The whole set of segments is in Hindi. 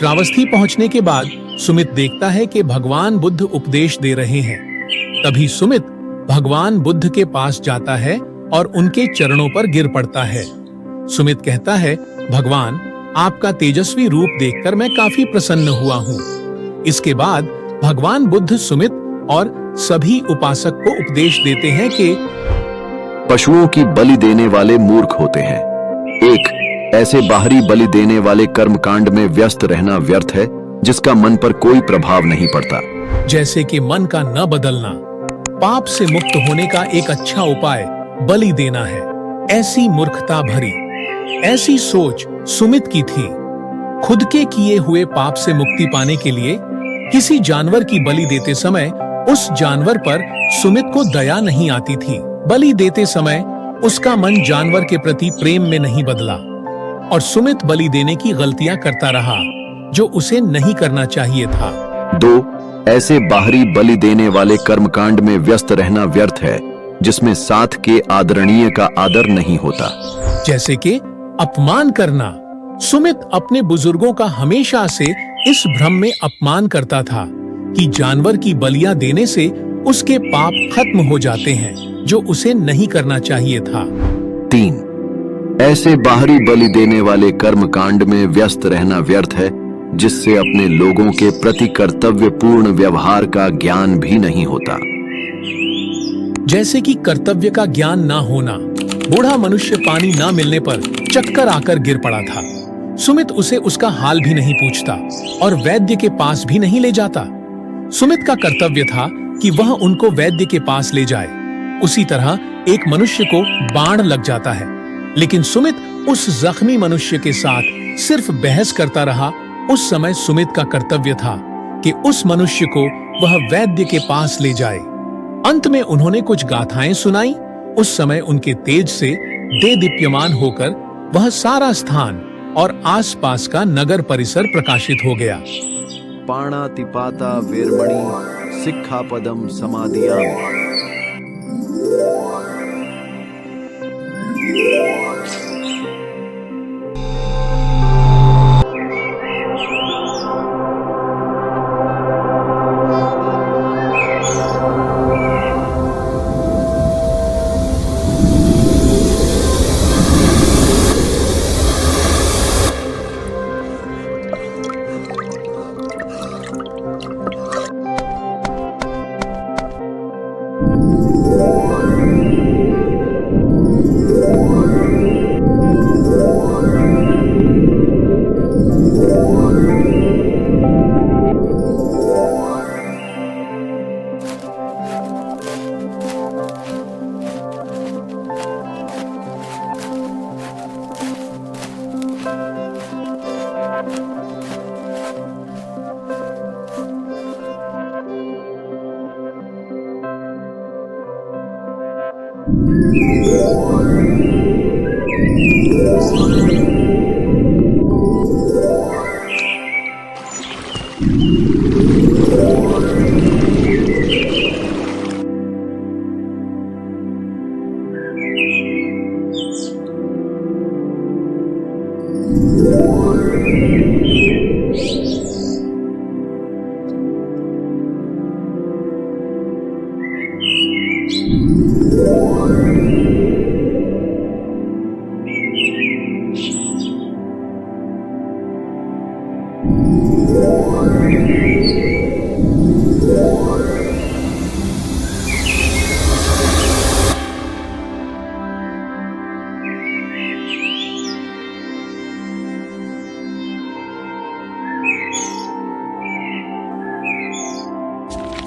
श्रावस्ती पहुंचने के बाद सुमित देखता है कि भगवान बुद्ध उपदेश दे रहे हैं। तभी सुमित भगवान बुद्ध के पास जाता है और उनके चरणों पर गिर पड़ता है। सुमित कहता है, भगवान, आपका तेजस्वी रूप देखकर मैं काफी प्रसन्न हुआ हूँ। इसके बाद भगवान बुद्ध सुमित और सभी उपासक को उपदेश देते हैं कि पशुओं की बलि देने वाले मूर्ख होते हैं। एक ऐसे बाहरी बलि देने वाले कर्मकांड में व्यस्त रहना व्यर्थ है जिसका मन पर कोई प्रभाव नहीं पड़ता। जैसे कि मन का न बदलना, पाप से मुक्त होने का एक अच्छा उपाय बलि देना है। ऐसी मूर्खता भरी ऐसी सोच सुमित की थी। खुद के किए हुए पाप से मुक्ति पाने के लिए किसी जानवर की बलि देते समय उस जानवर पर सुमित को दया नहीं आती थी। बलि देते समय उसका मन जानवर के प्रति प्रेम में नहीं बदला और सुमित बलि देने की गलतियां करता रहा जो उसे नहीं करना चाहिए था। 2 ऐसे बाहरी बलि देने वाले कर्मकांड में व्यस्त रहना व्यर्थ है जिसमें साथ के आदरणीय का आदर नहीं होता। जैसे कि अपमान करना। सुमित अपने बुजुर्गों का हमेशा से इस भ्रम में अपमान करता था कि जानवर की बलियां देने से उसके पाप खत्म हो जाते हैं, जो उसे नहीं करना चाहिए था। 3 ऐसे बाहरी बलि देने वाले कर्मकांड में व्यस्त रहना व्यर्थ है जिससे अपने लोगों के प्रति कर्तव्य पूर्ण व्यवहार का ज्ञान भी नहीं होता। जैसे कि कर्तव्य का ज्ञान ना होना। बूढ़ा मनुष्य पानी ना मिलने पर चक्कर आकर गिर पड़ा था। सुमित उसे उसका हाल भी नहीं पूछता और वैद्य के पास भी नहीं ले जाता। सुमित का कर्तव्य था कि वह उनको वैद्य के पास ले जाए। उसी तरह एक मनुष्य को बाण लग जाता है, लेकिन सुमित उस जख्मी मनुष्य के साथ सिर्फ बहस करता रहा। उस समय सुमित का कर्तव्य था कि उस मनुष्य को वह वैद्य के पास ले जाए। अंत में उन्होंने कुछ गाथाएं सुनाई। उस समय उनके तेज से देदीप्यमान होकर वह सारा स्थान और आसपास का नगर परिसर प्रकाशित हो गया। पाणातिपाता वीरमणि सिक्खापदम समादियामि।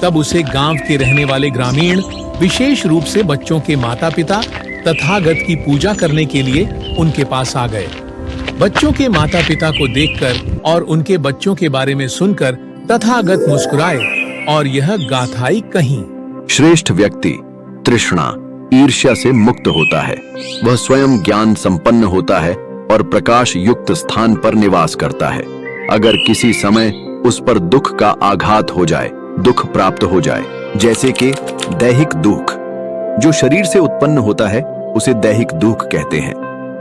तब उसे गांव के रहने वाले ग्रामीण, विशेष रूप से बच्चों के माता-पिता तथागत की पूजा करने के लिए उनके पास आ गए। बच्चों के माता-पिता को देखकर और उनके बच्चों के बारे में सुनकर तथागत मुस्कुराए और यह गाथाई कही। श्रेष्ठ व्यक्ति तृष्णा, ईर्ष्या से मुक्त होता है। वह स्वयं ज्ञान संपन्न होता है और प्रकाश युक्त स्थान पर निवास करता है। अगर किसी समय उस पर दुख का आघात हो जाए, दुख प्राप्त हो जाए, जैसे कि दैहिक दुख जो शरीर से उत्पन्न होता है, उसे दैहिक दुख कहते हैं।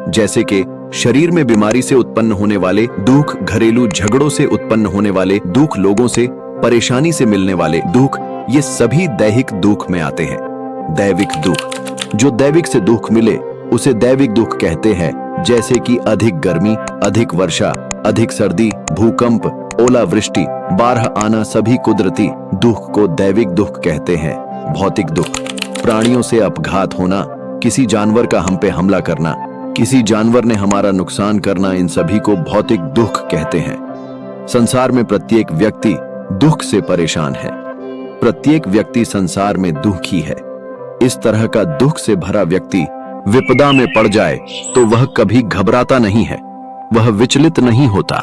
जैसे कि शरीर में बीमारी से उत्पन्न होने वाले दुख, घरेलू झगड़ों से उत्पन्न होने वाले दुख, लोगों से परेशानी से मिलने वाले दुख, ये सभी दैहिक दुख में आते हैं। दैविक दुख, जो दैविक से दुख मिले उसे दैविक दुख कहते हैं, जैसे कि अधिक गर्मी, अधिक वर्षा, अधिक सर्दी, भूकंप, ओलावृष्टि, बाढ़ आना, सभी कुदरती दुख को दैविक दुख कहते हैं। भौतिक दुख, प्राणियों से अपघात होना, किसी जानवर का हम पे हमला करना, किसी जानवर ने हमारा नुकसान करना, इन सभी को भौतिक दुख कहते हैं। संसार में प्रत्येक व्यक्ति दुख से परेशान है। प्रत्येक व्यक्ति संसार में दुखी है। इस तरह का दुख से भरा व्यक्ति विपदा में पड़ जाए तो वह कभी घबराता नहीं है, वह विचलित नहीं होता।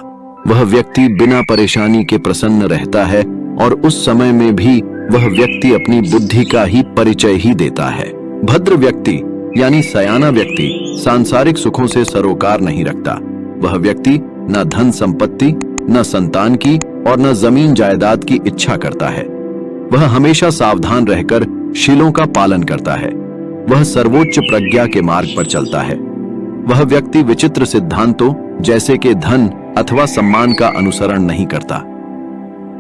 वह व्यक्ति बिना परेशानी के प्रसन्न रहता है और उस समय में भी वह व्यक्ति अपनी बुद्धि का ही परिचय ही देता है। भद्र व्यक्ति यानी सयाना व्यक्ति सांसारिक सुखों से सरोकार नहीं रखता। वह व्यक्ति न धन संपत्ति, न संतान की और न जमीन जायदाद की इच्छा करता है। वह हमेशा सावधान रहकर शीलों का पालन करता है। वह सर्वोच्च प्रज्ञा के मार्ग पर चलता है। वह व्यक्ति विचित्र सिद्धांतों जैसे कि धन अथवा सम्मान का अनुसरण नहीं करता।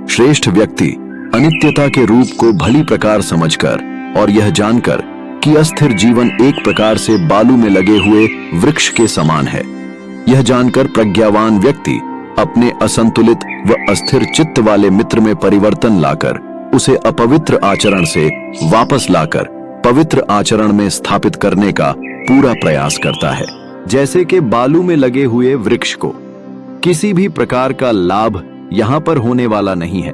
श्रेष्ठ व्यक्ति अनित्यता के रूप को भली प्रकार समझकर और यह जानकर कि अस्थिर जीवन एक प्रकार से बालू में लगे हुए वृक्ष के समान है, यह जानकर प्रज्ञावान व्यक्ति अपने असंतुलित व अस्थिर चित्त वाले मित्र में परिवर्तन लाकर उसे अपवित्र आचरण से वापस लाकर पवित्र आचरण में स्थापित करने का पूरा प्रयास करता है। जैसे कि बालू में लगे हुए वृक्ष को किसी भी प्रकार का लाभ यहाँ पर होने वाला नहीं है,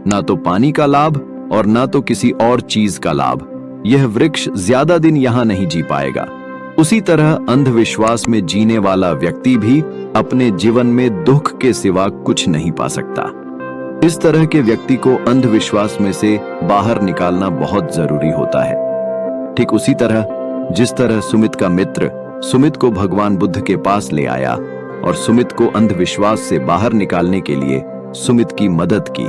ना तो पानी का लाभ और ना तो किसी और चीज का लाभ। यह वृक्ष ज्यादा दिन यहाँ नहीं जी पाएगा। उसी तरह अंधविश्वास में जीने वाला व्यक्ति भी अपने जीवन में दुख के सिवा कुछ नहीं पा सकता। इस तरह के व्यक्ति को अंधविश्वास में से बाहर निकालना बहुत जरूरी होता है। ठीक उसी तरह जिस तरह सुमित का मित्र सुमित को भगवान बुद्ध के पास ले आया और सुमित को अंधविश्वास से बाहर निकालने के लिए सुमित की मदद की।